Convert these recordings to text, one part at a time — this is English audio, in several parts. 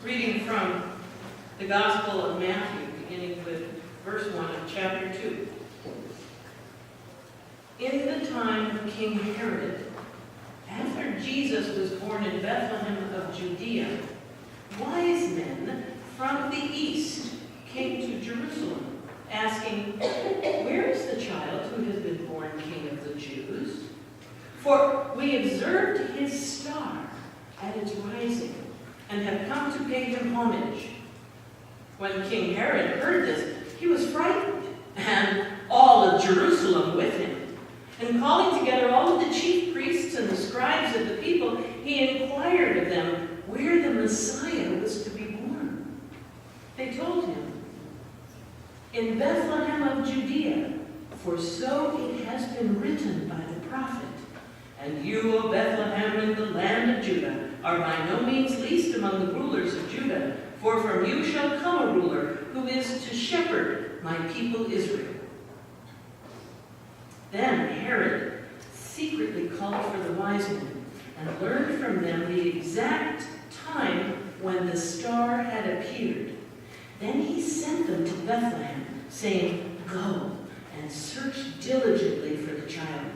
Reading from the Gospel of Matthew, beginning with verse 1 of chapter 2. In the time of King Herod, after Jesus was born in Bethlehem of Judea, wise men from the east came to Jerusalem, asking, "Where is the child who has been born King of the Jews? For we observed his star at its rising, and have come to pay him homage." When King Herod heard this, he was frightened, and all of Jerusalem with him. And calling together all of the chief priests and the scribes of the people, he inquired of them where the Messiah was to be born. They told him, "In Bethlehem of Judea, for so it has been written by the prophet, 'And you, O Bethlehem, in the land of Judah, are by no means least among the rulers of Judah, for from you shall come a ruler who is to shepherd my people Israel.'" Then Herod secretly called for the wise men and learned from them the exact time when the star had appeared. Then he sent them to Bethlehem, saying, "Go and search diligently for the child.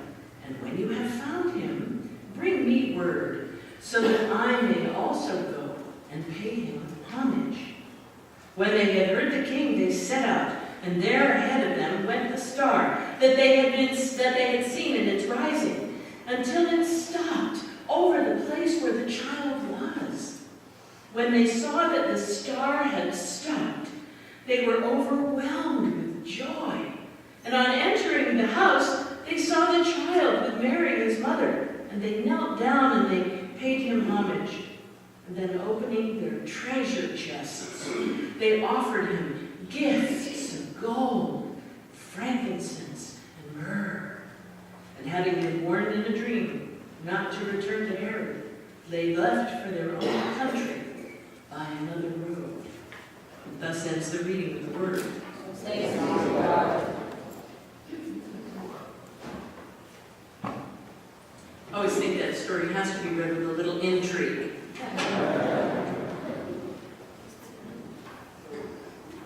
And when you have found him, bring me word, so that I may also go and pay him homage." When they had heard the king, they set out, and there ahead of them went the star that they had seen in its rising, until it stopped over the place where the child was. When they saw that the star had stopped, they were overwhelmed with joy. And on entering the house, they saw the child with Mary his mother, and they knelt down and they paid him homage. And then opening their treasure chests, they offered him gifts of gold, frankincense, and myrrh. And having been warned in a dream not to return to Herod, they left for their own country by another road. And thus ends the reading of the word. Thanks be to God. I always think that story has to be read with a little intrigue.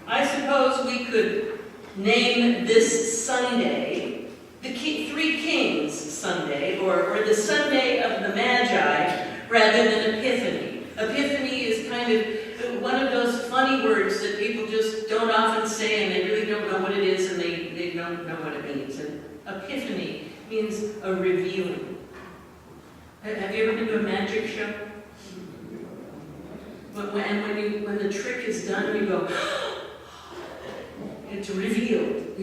I suppose we could name this Sunday the Three Kings Sunday, or the Sunday of the Magi, rather than Epiphany. Epiphany is kind of one of those funny words that people just don't often say, and they really don't know what it is, and they don't know what it means. And Epiphany means a revealing. Have you ever been to a magic show? When the trick is done, you go, it's revealed.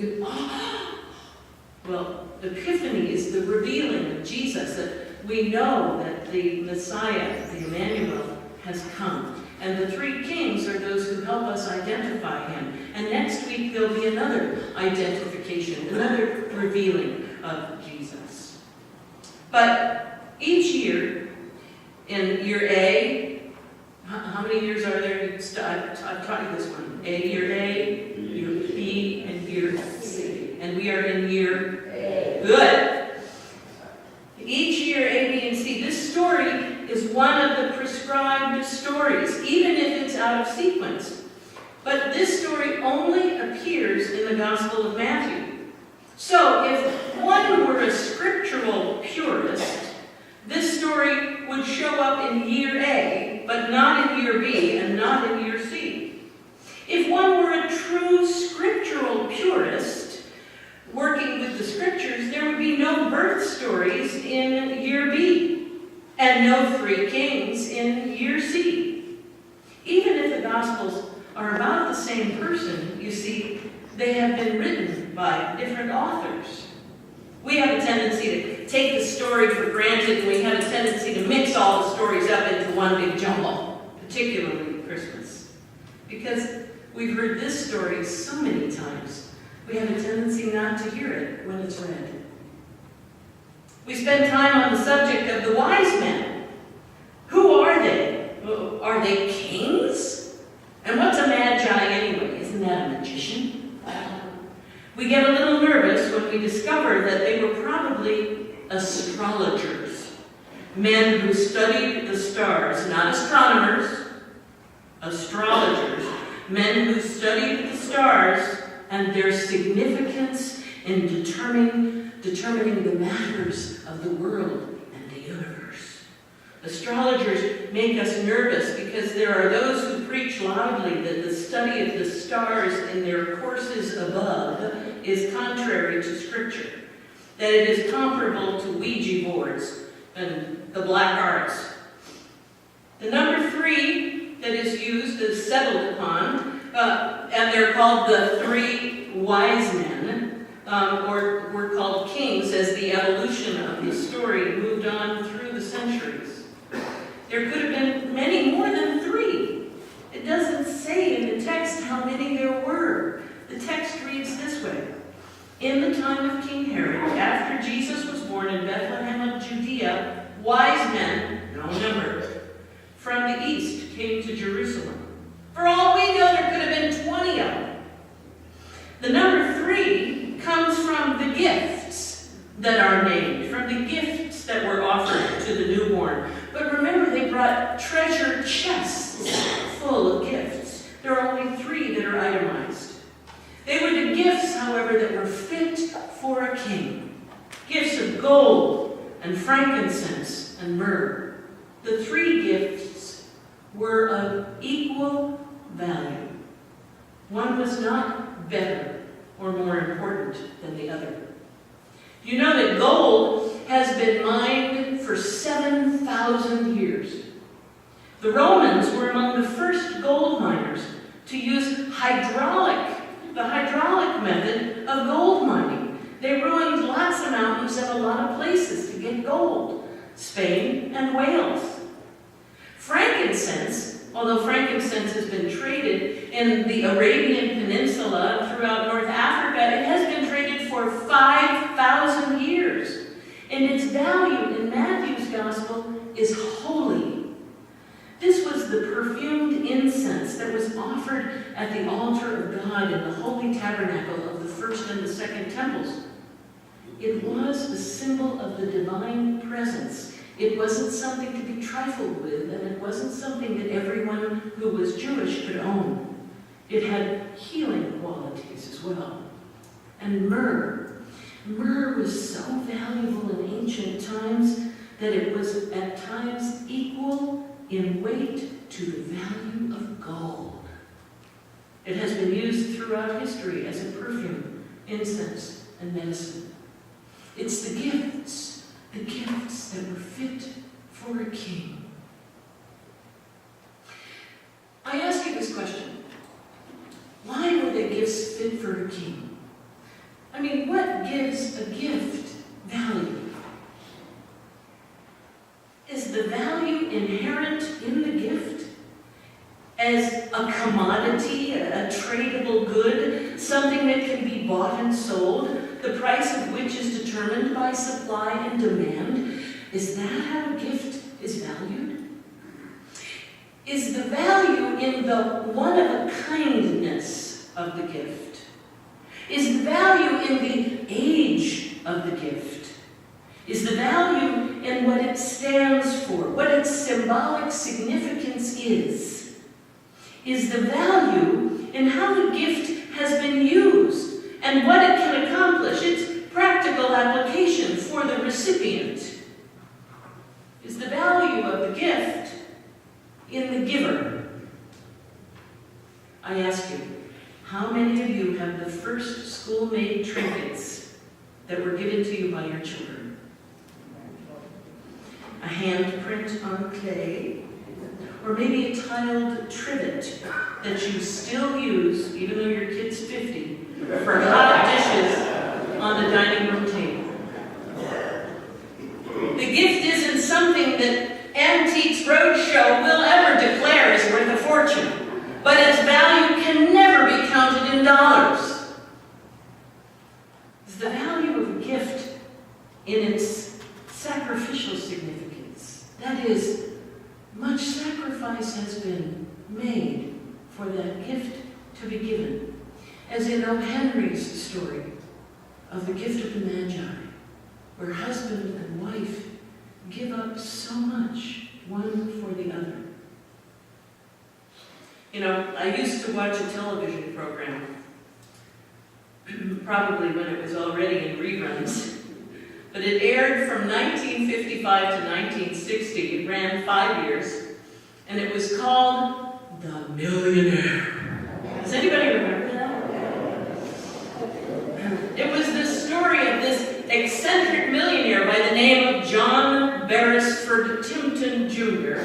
Well, Epiphany is the revealing of Jesus, that we know that the Messiah, the Emmanuel, has come. And the three kings are those who help us identify him. And next week there'll be another identification, another revealing of Jesus. But each year, in year A, how many years are there? I've taught you this one. Year A, year B, and year C. And we are in year A. Good. Each year, A, B, and C. This story is one of the prescribed stories, even if it's out of sequence. But this story only appears in the Gospel of Matthew. So if one were a scriptural purist, this story would show up in year A, but not in year B and not in year C. If one were a true scriptural purist, working with the scriptures, there would be no birth stories in year B, and no three kings in year C. Even if the Gospels are about the same person, you see, they have been written by different authors. We have a tendency to take the story for granted, and we have a tendency to mix all the stories up into one big jumble, particularly at Christmas. Because we've heard this story so many times, we have a tendency not to hear it when it's read. We spend time on the subject of the wise men. Who are they? Are they kings? And what's a magi anyway? Isn't that a magician? We get a little nervous when we discover that they were probably astrologers, men who studied the stars, not astronomers, astrologers, men who studied the stars and their significance in determining the matters of the world and the universe. Astrologers make us nervous because there are those who preach loudly that the study of the stars in their courses above is contrary to Scripture, that it is comparable to Ouija boards and the black arts. The number 3 that is used is settled upon, and they're called the 3 wise men, or were called kings as the evolution of the story moved on through the centuries. There could have been many more than 3. It doesn't say in the text how many there were. The text reads this way. In the time of King Herod, after Jesus was born in Bethlehem of Judea, wise men, no number, from the east came to Jerusalem. For all we know, there could have been 20 of them. The number 3 comes from the gifts that are named, from the gifts that were offered to the newborn. But remember, they brought treasure chests full of gifts. There are only 3 that are itemized. They were the gifts, however, that were fit for a king. Gifts of gold and frankincense and myrrh. The 3 gifts were of equal value. One was not better or more important than the other. You know that gold has been mined for 7,000 years. The Romans were among the first gold miners to use the hydraulic method of gold mining. They ruined lots of mountains and a lot of places to get gold. Spain and Wales. Frankincense, although frankincense has been traded in the Arabian Peninsula throughout North Africa, it has been traded for 5,000 years. And its value in Matthew's Gospel is holy. This was the perfumed incense that was offered at the altar of God in the holy tabernacle of the first and the second temples. It was a symbol of the divine presence. It wasn't something to be trifled with, and it wasn't something that everyone who was Jewish could own. It had healing qualities as well. And myrrh. Myrrh was so valuable in ancient times that it was at times equal in weight to the value of gold. It has been used throughout history as a perfume, incense, and medicine. It's the gifts that were fit for a king. I ask you this question. Why were the gifts fit for a king? I mean, what gives a gift value? Is the value inherent in the gift as a commodity, a tradable good, something that can be bought and sold, the price of which is determined by supply and demand? Is that how a gift is valued? Is the value in the one-of-a-kindness of the gift? Is the value in the age of the gift? Is the value in what it stands for, what its symbolic significance is? Is the value in how the gift has been used and what it can accomplish, its practical application for the recipient? Is the value of the gift in the giver? I ask you, how many of you have the first school-made trinkets that were given to you by your children? A handprint on clay, or maybe a tiled trivet that you still use, even though your kid's 50, for hot dishes on the dining room table. The gift isn't something that Antiques Roadshow will ever declare is worth a fortune, but its value can never be counted in dollars. Is the value of a gift in its sacrificial significance? That is, much sacrifice has been made for that gift to be given. As in O. Henry's story of the gift of the Magi, where husband and wife give up so much, one for the other. You know, I used to watch a television program, probably when it was already in reruns, but it aired from 1955 to 1960. It ran 5 years, and it was called The Millionaire. Does anybody remember that? It was the story of this eccentric millionaire by the name of John Beresford Timpton Jr.,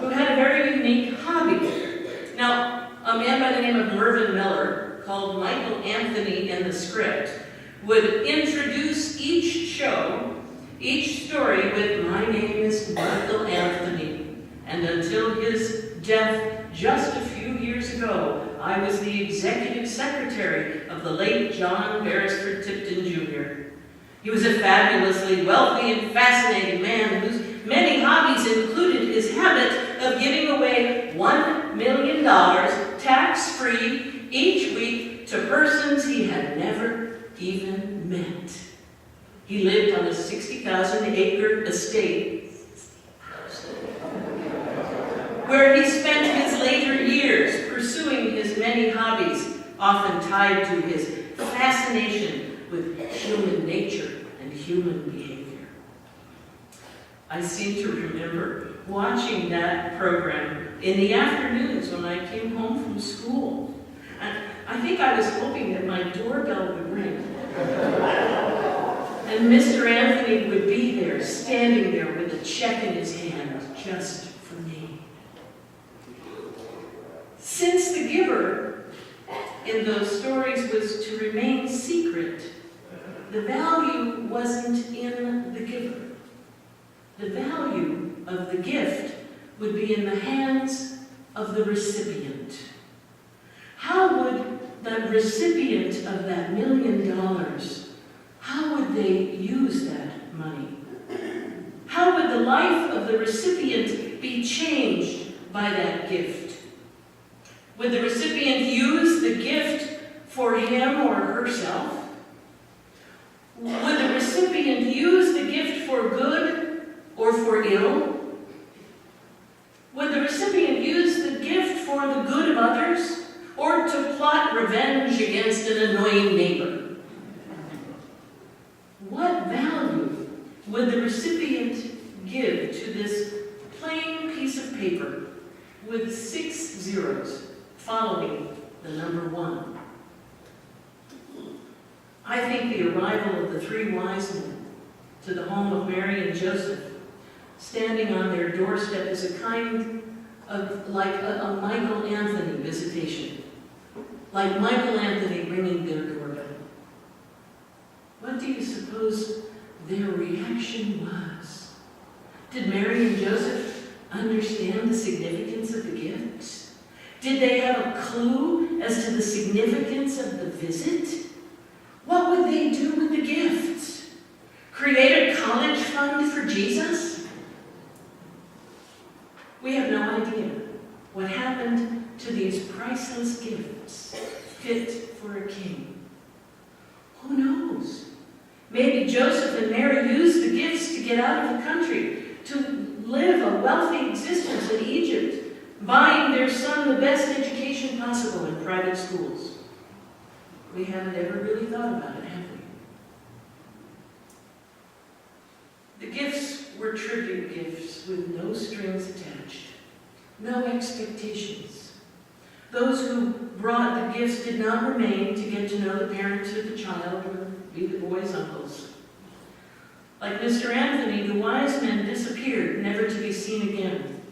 who had a very unique hobby. Now, a man by the name of Mervyn Miller, called Michael Anthony in the script, would introduce each show, each story with, "My name is Michael Anthony, and until his death just a few years ago, I was the executive secretary of the late John Beresford Tipton Jr. He was a fabulously wealthy and fascinating man whose many hobbies included his habit of giving away $1 million tax-free each week to persons he had never even met. He lived on a 60,000-acre estate where he spent his later years pursuing his many hobbies, often tied to his fascination with human nature and human behavior." I seem to remember watching that program in the afternoons when I came home from school. I think I was hoping that my doorbell would ring. And Mr. Anthony would be there, standing there with a check in his hand, just for me. Since the giver in those stories was to remain secret, the value wasn't in the giver. The value of the gift would be in the hands of the recipient. How would the recipient of that $1 million, how would they use that money? How would the life of the recipient be changed by that gift? Would the recipient use the gift for him or herself? Would the recipient use the gift for good or for ill? Would the recipient use the gift for the good of others or to plot revenge against an annoying neighbor? What value would the recipient give to this plain piece of paper with 6 zeros following the number 1? I think the arrival of the 3 wise men to the home of Mary and Joseph, standing on their doorstep, is a kind of like a Michael Anthony visitation. Like Michael Anthony ringing their doorbell. What do you suppose their reaction was? Did Mary and Joseph understand the significance of the gifts? Did they have a clue as to the significance of the visit? What would they do with the gifts? Create a college fund for Jesus? We have no idea what happened to these priceless gifts fit for a king. Who knows? Maybe Joseph and Mary used the gifts to get out of the country, to live a wealthy existence in Egypt, buying their son the best education possible in private schools. We haven't ever really thought about it, have we? The gifts were tribute gifts with no strings attached, no expectations. Those who brought the gifts did not remain to get to know the parents of the child or be the boy's uncles. Like Mr. Anthony, the wise men disappeared, never to be seen again.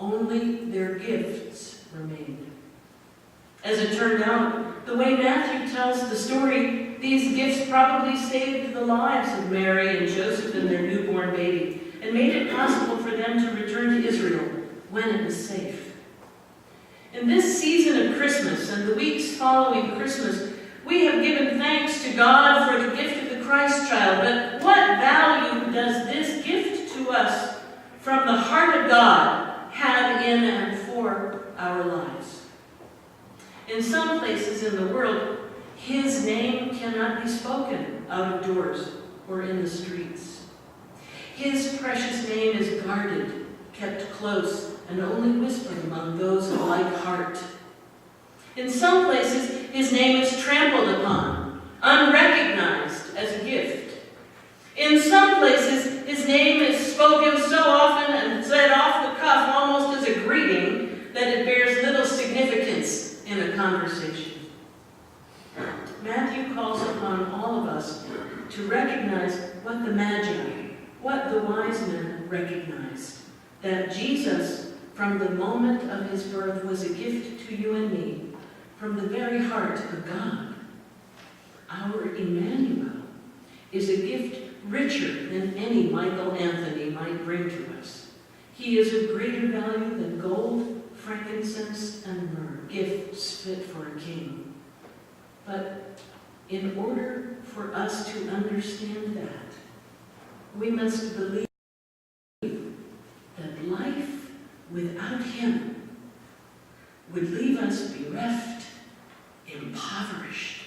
Only their gifts remained. As it turned out, the way Matthew tells the story, these gifts probably saved the lives of Mary and Joseph and their newborn baby, and made it possible for them to return to Israel when it was safe. In this season of Christmas and the weeks following Christmas, we have given thanks to God for the gift of the Christ child. But what value does this gift to us from the heart of God have in and for our lives? In some places in the world, His name cannot be spoken out of doors or in the streets. His precious name is guarded, kept close, and only whispered among those of like heart. In some places, his name is trampled upon, unrecognized as a gift. In some places, his name is spoken so often and said off the cuff, almost as a greeting, that it bears little significance in a conversation. Matthew calls upon all of us to recognize what the Magi, what the wise men recognized, that Jesus, from the moment of his birth, was a gift to you and me, from the very heart of God. Our Emmanuel is a gift richer than any Michael Anthony might bring to us. He is of greater value than gold, frankincense, and myrrh, gifts fit for a king. But in order for us to understand that, we must believe that life without him would leave us bereft, impoverished,